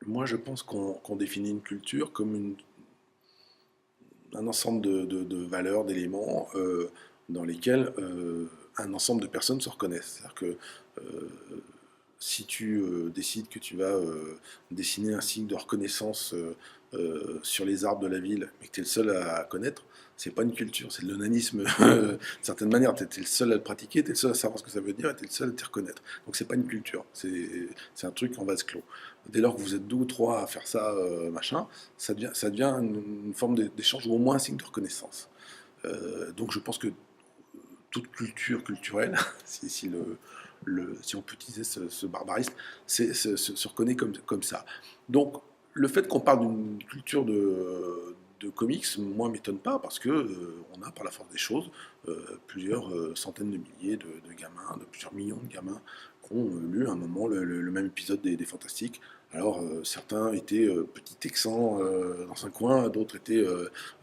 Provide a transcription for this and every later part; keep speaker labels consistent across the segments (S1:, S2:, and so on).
S1: Moi, je pense qu'on définit une culture comme un ensemble de valeurs, d'éléments dans lesquels un ensemble de personnes se reconnaissent. C'est-à-dire que euh, si tu décides que tu vas dessiner un signe de reconnaissance sur les arbres de la ville, mais que tu es le seul à connaître, c'est pas une culture, c'est de l'onanisme d'une certaine manière. Tu es le seul à le pratiquer, tu es le seul à savoir ce que ça veut dire, et tu es le seul à t'y reconnaître. Donc c'est pas une culture, c'est un truc en vase clos. Dès lors que vous êtes deux ou trois à faire ça, machin, ça devient une forme d'échange ou au moins un signe de reconnaissance. Donc je pense que toute culture culturelle, si on peut utiliser ce barbarisme, se reconnaît comme ça. Donc, le fait qu'on parle d'une culture de comics, moi, m'étonne pas, parce que on a, par la force des choses, plusieurs centaines de milliers de gamins, de plusieurs millions de gamins, qui ont lu à un moment le même épisode des Fantastiques. Alors, certains étaient petits Texans dans un coin, d'autres étaient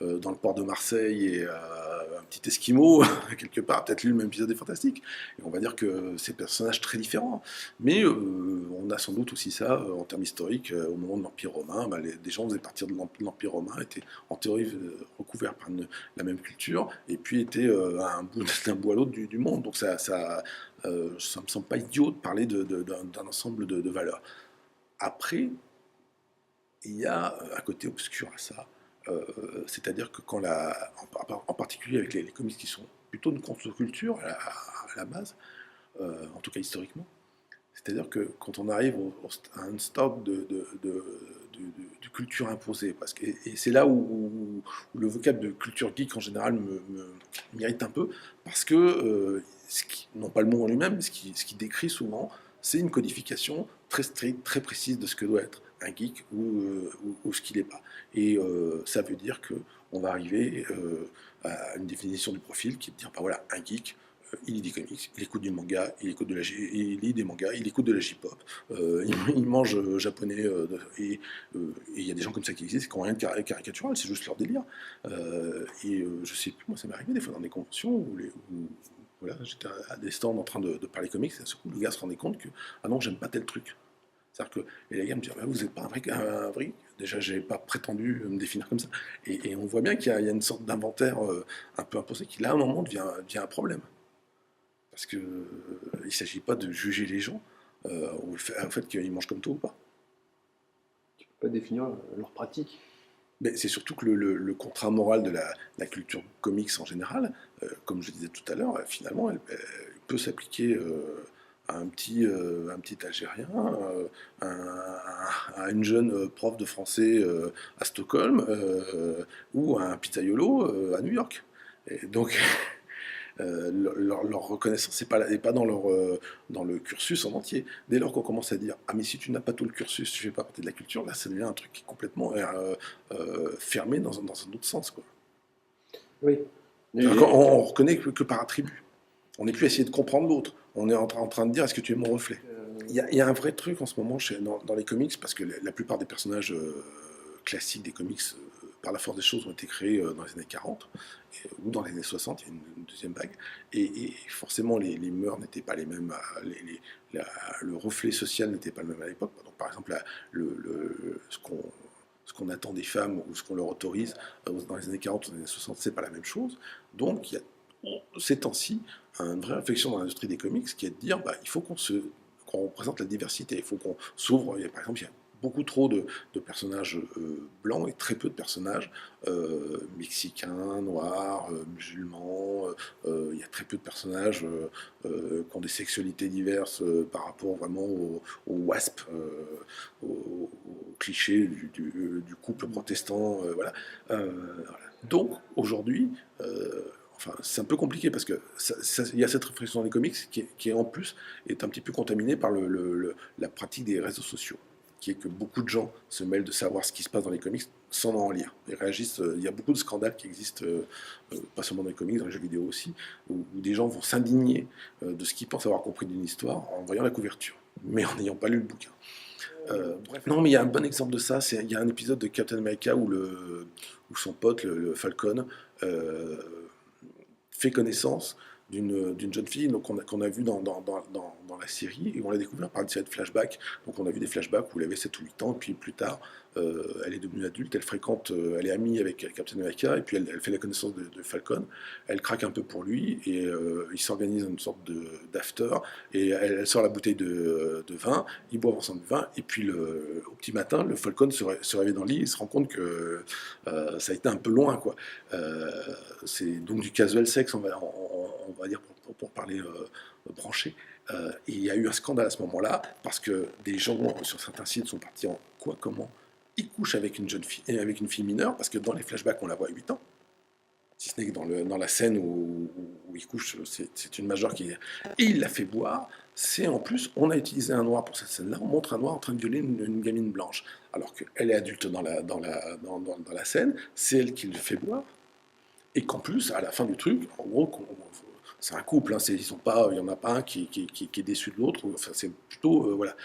S1: dans le port de Marseille et un petit Esquimau, quelque part, peut-être lu le même épisode des Fantastiques. Et on va dire que c'est des personnages très différents. Mais on a sans doute aussi ça en termes historiques. Au moment de l'Empire romain, bah, des gens faisaient partir de l'Empire romain, étaient en théorie recouverts par la même culture, et puis étaient à un bout, d'un bout à l'autre du monde. Donc ça me semble pas idiot de parler d'un ensemble de valeurs. Après, il y a un côté obscur à ça. C'est-à-dire que en particulier avec les comics qui sont plutôt une contre-culture à la base, en tout cas historiquement, c'est-à-dire que quand on arrive à un stade de culture imposée, et c'est là où le vocable de culture geek en général m'irrite un peu, parce que, non pas le mot en lui-même, mais ce qui décrit souvent, c'est une codification très stricte, très précise de ce que doit être un geek ou ce qu'il n'est pas. Et ça veut dire qu'on va arriver à une définition du profil qui est de dire, bah voilà, un geek, il lit des comics, il écoute du manga, il lit des mangas, il écoute de la J-pop, il mange japonais, et il y a des gens comme ça qui existent, qui n'ont rien de caricatural, c'est juste leur délire. Je sais plus, moi ça m'est arrivé des fois dans des conventions voilà, j'étais à des stands en train de parler comics, et à ce coup le gars se rendait compte que, ah non, j'aime pas tel truc. C'est-à-dire que, et les gars me disaient, bah, vous n'êtes pas un vrai. Déjà, j'ai pas prétendu me définir comme ça. Et on voit bien qu'il y a une sorte d'inventaire un peu imposé qui, là, à un moment, devient un problème. Parce que il ne s'agit pas de juger les gens au fait qu'ils mangent comme toi ou pas.
S2: Pas définir leur pratique.
S1: Mais c'est surtout que le contrat moral de la culture comics en général, comme je disais tout à l'heure, finalement, elle peut s'appliquer à un petit Algérien, à une jeune prof de français à Stockholm, ou à un pizzaiolo à New York. Et donc, leur reconnaissance n'est pas dans le cursus en entier. Dès lors qu'on commence à dire ah mais si tu n'as pas tout le cursus, tu fais pas partie de la culture, là ça devient un truc qui est complètement fermé dans un autre sens quoi.
S2: Oui.
S1: C'est-à-dire
S2: Et,
S1: qu'on reconnaît que par attribut. On n'est plus à essayer de comprendre l'autre. On est en train de dire est-ce que tu es mon reflet. Il y a un vrai truc en ce moment dans les comics, parce que la plupart des personnages classiques des comics, par la force des choses, ont été créés dans les années 40 ou dans les années 60, il y a une deuxième vague. Et forcément, les mœurs n'étaient pas les mêmes, le reflet social n'était pas le même à l'époque. Donc, par exemple, ce qu'on attend des femmes ou ce qu'on leur autorise dans les années 40 ou dans les années 60, c'est pas la même chose. Donc, il y a ces temps-ci une vraie réflexion dans l'industrie des comics qui est de dire il faut qu'on représente la diversité, il faut qu'on s'ouvre. Par exemple, il y a beaucoup trop de personnages blancs et très peu de personnages mexicains, noirs, musulmans. Il y a très peu de personnages qui ont des sexualités diverses par rapport vraiment au WASP, au cliché du couple protestant. Voilà. Voilà. Donc aujourd'hui, enfin, c'est un peu compliqué parce que il y a cette réflexion dans les comics qui en plus est un petit peu contaminée par la pratique des réseaux sociaux, qui est que beaucoup de gens se mêlent de savoir ce qui se passe dans les comics sans en lire. Ils réagissent. Il y a beaucoup de scandales qui existent, pas seulement dans les comics, dans les jeux vidéo aussi, où des gens vont s'indigner de ce qu'ils pensent avoir compris d'une histoire en voyant la couverture, mais en n'ayant pas lu le bouquin.
S2: bref.
S1: Non, mais il y a un bon exemple de ça. Il y a un épisode de Captain America où son pote, le Falcon, fait connaissance d'une jeune fille qu'on a vue dans la série, et on l'a découvert par une série de flashbacks. Donc on a vu des flashbacks où elle avait 7 ou 8 ans, et puis plus tard, elle est devenue adulte, elle est amie avec Captain America, et puis elle fait la connaissance de Falcon, elle craque un peu pour lui, et il s'organise une sorte d'after, et elle sort la bouteille de vin, ils boivent ensemble du vin, et puis au petit matin, le Falcon se réveille dans le lit, il se rend compte que ça a été un peu loin, quoi. C'est donc du casual sex, on va dire, pour parler branché. Et il y a eu un scandale à ce moment-là, parce que des gens sur certains sites sont partis en quoi, comment il couche avec une jeune fille, avec une fille mineure, parce que dans les flashbacks, on la voit à 8 ans. Si ce n'est que dans la scène où il couche, c'est une majeure qui... Et il la fait boire. C'est en plus, on a utilisé un noir pour cette scène-là. On montre un noir en train de violer une gamine blanche. Alors qu'elle est adulte dans la scène. C'est elle qui le fait boire. Et qu'en plus, à la fin du truc, en gros, c'est un couple. Hein, il n'y en a pas un qui est déçu de l'autre. Enfin, c'est plutôt... voilà.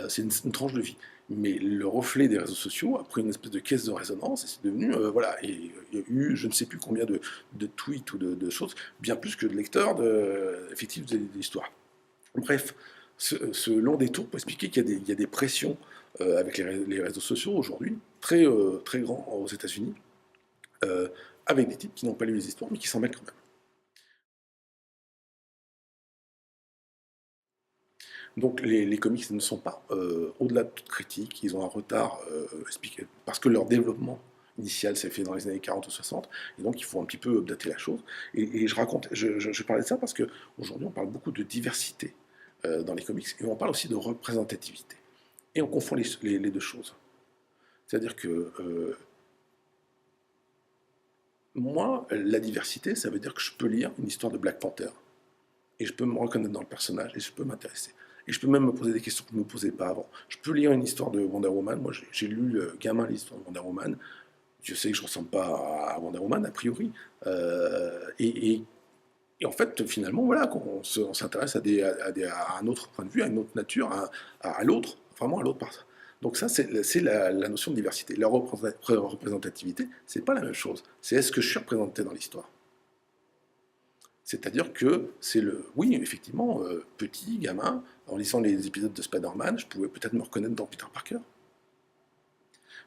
S1: C'est une tranche de vie. Mais le reflet des réseaux sociaux a pris une espèce de caisse de résonance et c'est devenu, voilà, et il y a eu je ne sais plus combien de tweets ou de choses, bien plus que de lecteurs effectifs de l'histoire. Bref, ce long détour pour expliquer qu'il y a des pressions avec les réseaux sociaux aujourd'hui, très, très grands aux États-Unis, avec des types qui n'ont pas lu les histoires mais qui s'en mêlent quand même. Donc les comics ne sont pas au-delà de toute critique, ils ont un retard parce que leur développement initial s'est fait dans les années 40 ou 60, et donc il faut un petit peu updater la chose. Et je parlais de ça parce qu'aujourd'hui on parle beaucoup de diversité dans les comics, et on parle aussi de représentativité. Et on confond les deux choses. C'est-à-dire que moi, la diversité, ça veut dire que je peux lire une histoire de Black Panther, et je peux me reconnaître dans le personnage, et je peux m'intéresser. Et je peux même me poser des questions que je ne me posais pas avant. Je peux lire une histoire de Wonder Woman. Moi, j'ai lu gamin l'histoire de Wonder Woman. Je sais que je ne ressemble pas à Wonder Woman, a priori. Et en fait, finalement, voilà, on s'intéresse à un autre point de vue, à une autre nature, à l'autre, vraiment à l'autre part. Donc ça, c'est la notion de diversité. La représentativité, c'est pas la même chose. C'est est-ce que je suis représenté dans l'histoire? C'est-à-dire que oui, effectivement, petit, gamin, en lisant les épisodes de Spider-Man, je pouvais peut-être me reconnaître dans Peter Parker.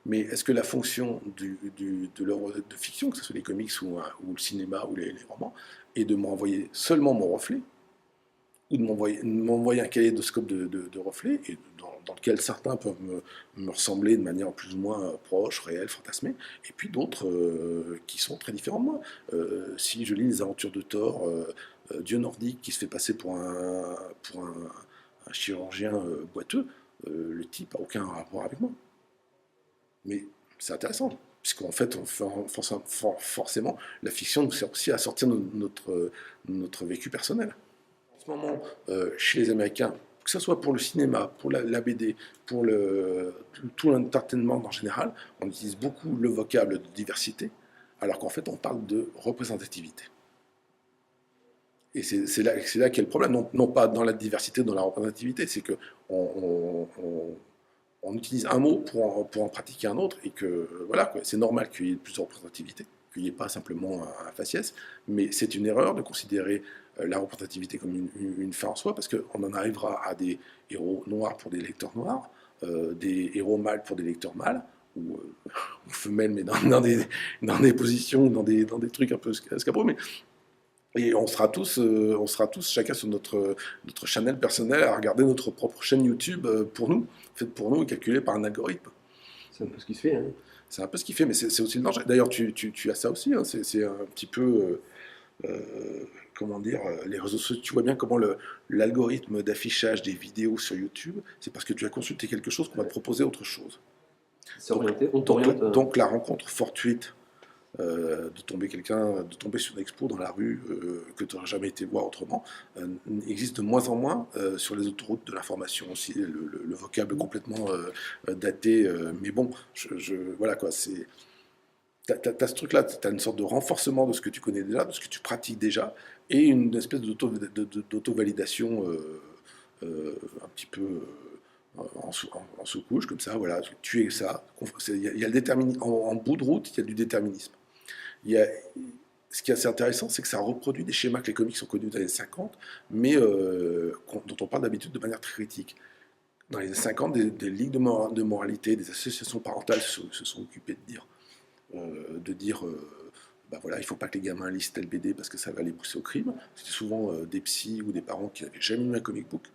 S1: Mais est-ce que la fonction de l'œuvre de fiction, que ce soit les comics ou le cinéma ou les romans, est de m'envoyer seulement mon reflet, ou de m'envoyer un kaléidoscope de reflets, et dans lequel certains peuvent me ressembler de manière plus ou moins proche, réelle, fantasmée, et puis d'autres qui sont très différents de moi. Si je lis les aventures de Thor, dieu nordique qui se fait passer pour un chirurgien boiteux, le type n'a aucun rapport avec moi. Mais c'est intéressant, puisqu'en fait, forcément, la fiction nous sert aussi à sortir notre vécu personnel. En ce moment, chez les Américains, que ce soit pour le cinéma, pour la BD, pour tout l'entertainment en général, on utilise beaucoup le vocable de diversité, alors qu'en fait, on parle de représentativité. Et c'est là qu'est le problème, non pas dans la diversité, dans la représentativité, c'est qu'on on utilise un mot pour en pratiquer un autre, et que voilà, c'est normal qu'il y ait plus de représentativité, qu'il n'y ait pas simplement un faciès, mais c'est une erreur de considérer la représentativité comme une fin en soi, parce qu'on en arrivera à des héros noirs pour des lecteurs noirs, des héros mâles pour des lecteurs mâles, ou femelles, mais dans des positions, dans des trucs un peu escabeaux, et on sera tous chacun sur notre channel personnel à regarder notre propre chaîne YouTube pour nous, faite pour nous et calculée par un algorithme.
S2: C'est un peu ce qui se fait. Hein.
S1: C'est un peu ce qui fait, mais c'est aussi le danger. D'ailleurs, tu as ça aussi, hein, c'est un petit peu, comment dire, les réseaux sociaux. Tu vois bien comment l'algorithme d'affichage des vidéos sur YouTube, c'est parce que tu as consulté quelque chose qu'on va te proposer autre chose. Donc la rencontre fortuite de tomber sur une expo dans la rue que tu n'aurais jamais été voir autrement, existe de moins en moins sur les autoroutes de l'information aussi, le vocable complètement daté, mais bon, voilà quoi, t'as ce truc-là, t'as une sorte de renforcement de ce que tu connais déjà, de ce que tu pratiques déjà, et une espèce d'auto-validation un petit peu en sous-couche, comme ça, voilà, tu es ça. Il y a le en bout de route, il y a du déterminisme. ce qui est assez intéressant, c'est que ça reproduit des schémas que les comics ont connus dans les années 50, mais dont on parle d'habitude de manière très critique. Dans les années 50, des ligues de moralité, des associations parentales se sont occupées de dire bah voilà, il ne faut pas que les gamins lisent tel BD parce que ça va les pousser au crime. C'était souvent des psys ou des parents qui n'avaient jamais lu un comic book.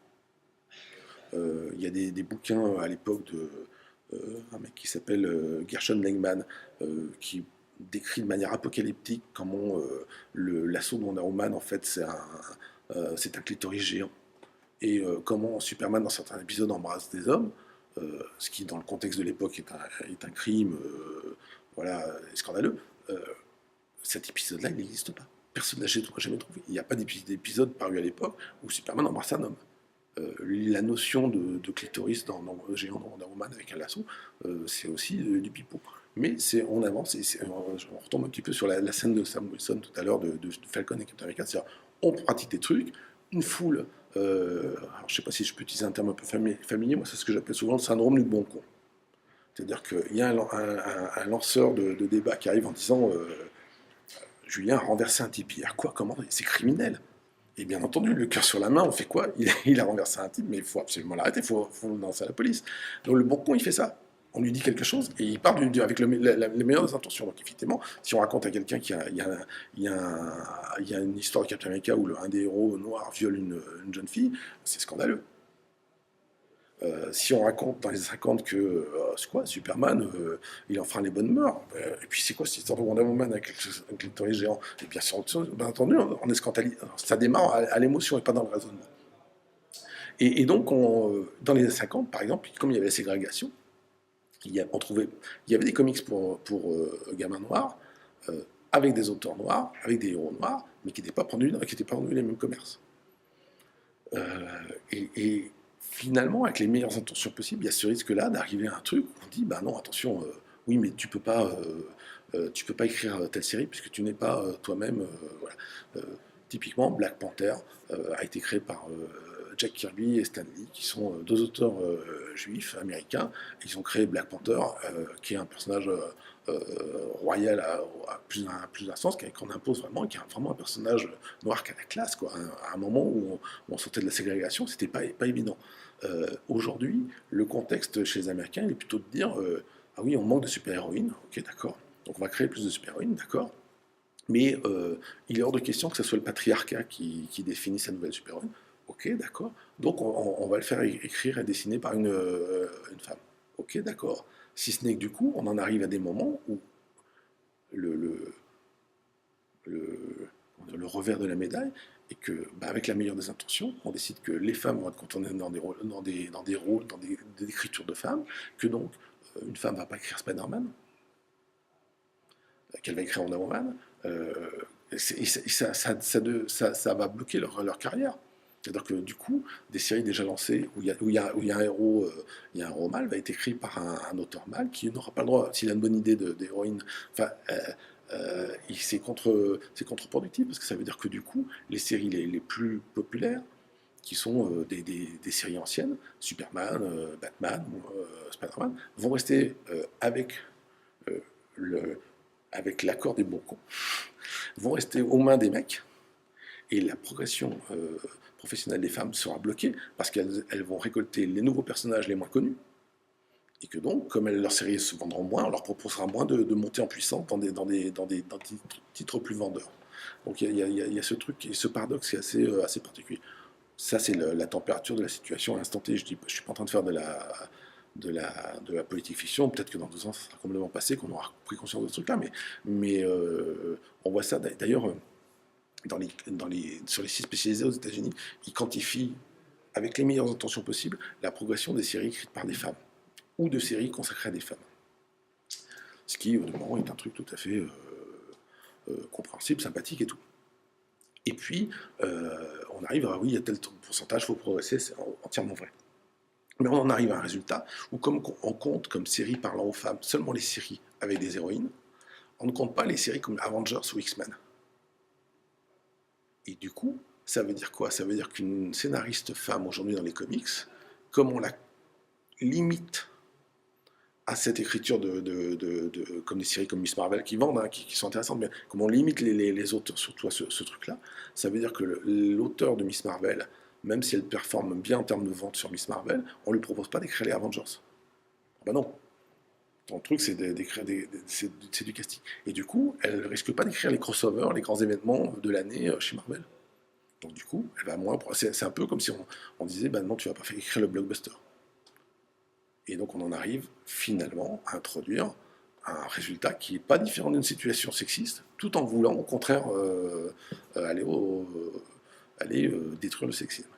S1: Il y a des bouquins à l'époque un mec qui s'appelle Gershon Legman qui décrit de manière apocalyptique comment l'assaut de Wonder Woman, en fait, c'est un clitoris géant. Et comment Superman, dans certains épisodes, embrasse des hommes, ce qui, dans le contexte de l'époque, est un crime voilà, scandaleux. Cet épisode-là, il n'existe pas. Personne n'a jamais trouvé. Il n'y a pas d'épisode paru à l'époque où Superman embrasse un homme. La notion de clitoris dans géant dans Wonder Woman avec un lasso, c'est aussi du pipeau. Mais on avance, on retombe un petit peu sur la scène de Sam Wilson tout à l'heure de Falcon et Captain America, c'est-à-dire on pratique des trucs, une foule, alors je ne sais pas si je peux utiliser un terme un peu familier, moi c'est ce que j'appelle souvent le syndrome du bon con. C'est-à-dire qu'il y a un lanceur de débat qui arrive en disant Julien a renversé un tipi. À quoi? Comment? C'est criminel. Et bien entendu, le cœur sur la main, on fait quoi? Il a renversé un type, mais il faut absolument l'arrêter, il faut le lancer à la police. Donc le bon con, il fait ça. On lui dit quelque chose et il part avec les meilleures des intentions. Donc effectivement, si on raconte à quelqu'un qu'il y a une histoire de Captain America où un des héros noirs viole une jeune fille, c'est scandaleux. Si on raconte dans les 50 que c'est quoi, Superman, il enfreint les bonnes mœurs, et puis c'est quoi cette histoire de Wonder Woman avec un clitoris géant? Et bien entendu, on est scandalisé. Ça démarre à l'émotion et pas dans le raisonnement. Et donc, dans les années 50, par exemple, comme il y avait la ségrégation, il y avait des comics pour gamins noirs, avec des auteurs noirs, avec des héros noirs, mais qui n'étaient pas vendus les mêmes commerces. Et finalement, avec les meilleures intentions possibles, il y a ce risque-là d'arriver à un truc où on dit, bah non, attention, oui, mais tu peux pas écrire telle série puisque tu n'es pas toi-même, voilà. Typiquement, Black Panther a été créé par Jack Kirby et Stan Lee, qui sont deux auteurs juifs américains. Ils ont créé Black Panther, qui est un personnage royal à plus d'un sens, qu'on impose vraiment, et qui est vraiment un personnage noir qui a la classe, quoi. À un moment où on sortait de la ségrégation, c'était pas évident. Aujourd'hui, le contexte chez les Américains, il est plutôt de dire ah oui, on manque de super-héroïnes, ok, d'accord. Donc on va créer plus de super-héroïnes, d'accord. Mais il est hors de question que ce soit le patriarcat qui définisse sa nouvelle super-héroïne. Ok, d'accord. Donc on va le faire écrire et dessiner par une femme. Ok, d'accord. Si ce n'est que du coup, on en arrive à des moments où le revers de la médaille est que, bah, avec la meilleure des intentions, on décide que les femmes vont être cantonnées dans des rôles, dans des écritures de femmes, que donc une femme ne va pas écrire Spider-Man, qu'elle va écrire Wonder Woman, ça va bloquer leur carrière. C'est-à-dire que du coup, des séries déjà lancées où il y a un héros, mâle va être écrit par un auteur mâle qui n'aura pas le droit, s'il a une bonne idée d'héroïne, enfin, c'est contre-productif parce que ça veut dire que du coup, les séries les plus populaires, qui sont des séries anciennes, Superman, Batman, Spider-Man, vont rester euh, avec l'accord des bons cons, vont rester aux mains des mecs, et la progression professionnelle des femmes sera bloquée parce qu'elles vont récolter les nouveaux personnages les moins connus, et que donc, comme leurs séries se vendront moins, on leur proposera moins de monter en puissance dans des titres plus vendeurs. Donc il y a ce truc, et ce paradoxe qui est assez particulier. Ça, c'est la température de la situation à l'instant T. Je ne suis pas en train de faire de la politique fiction. Peut-être que dans 2 ans, ça sera complètement passé, qu'on aura pris conscience de ce truc-là. Mais on voit ça d'ailleurs sur les sites spécialisés aux États-Unis. Ils quantifient, avec les meilleures intentions possibles, la progression des séries écrites par des femmes ou de séries consacrées à des femmes. Ce qui, au demeurant, est un truc tout à fait compréhensible, sympathique et tout. Et puis, on arrive à, oui, il y a tel pourcentage, il faut progresser, c'est entièrement vrai. Mais on en arrive à un résultat où, comme on compte comme séries parlant aux femmes seulement les séries avec des héroïnes, on ne compte pas les séries comme Avengers ou X-Men. Et du coup, ça veut dire quoi? Ça veut dire qu'une scénariste femme aujourd'hui dans les comics, comme on la limite à cette écriture comme des séries comme Miss Marvel qui vendent, hein, qui sont intéressantes, mais comme on limite les auteurs surtout à ce truc-là, ça veut dire que l'auteur de Miss Marvel, même si elle performe bien en termes de vente sur Miss Marvel, on ne lui propose pas d'écrire les Avengers. Ah bah non. Ton truc, c'est d'écrire c'est du casting. Et du coup, elle risque pas d'écrire les crossovers, les grands événements de l'année chez Marvel. Donc du coup, elle va moins. C'est un peu comme si on disait, bah non, tu vas pas faire écrire le blockbuster. Et donc on en arrive finalement à introduire un résultat qui n'est pas différent d'une situation sexiste, tout en voulant au contraire aller détruire le sexisme.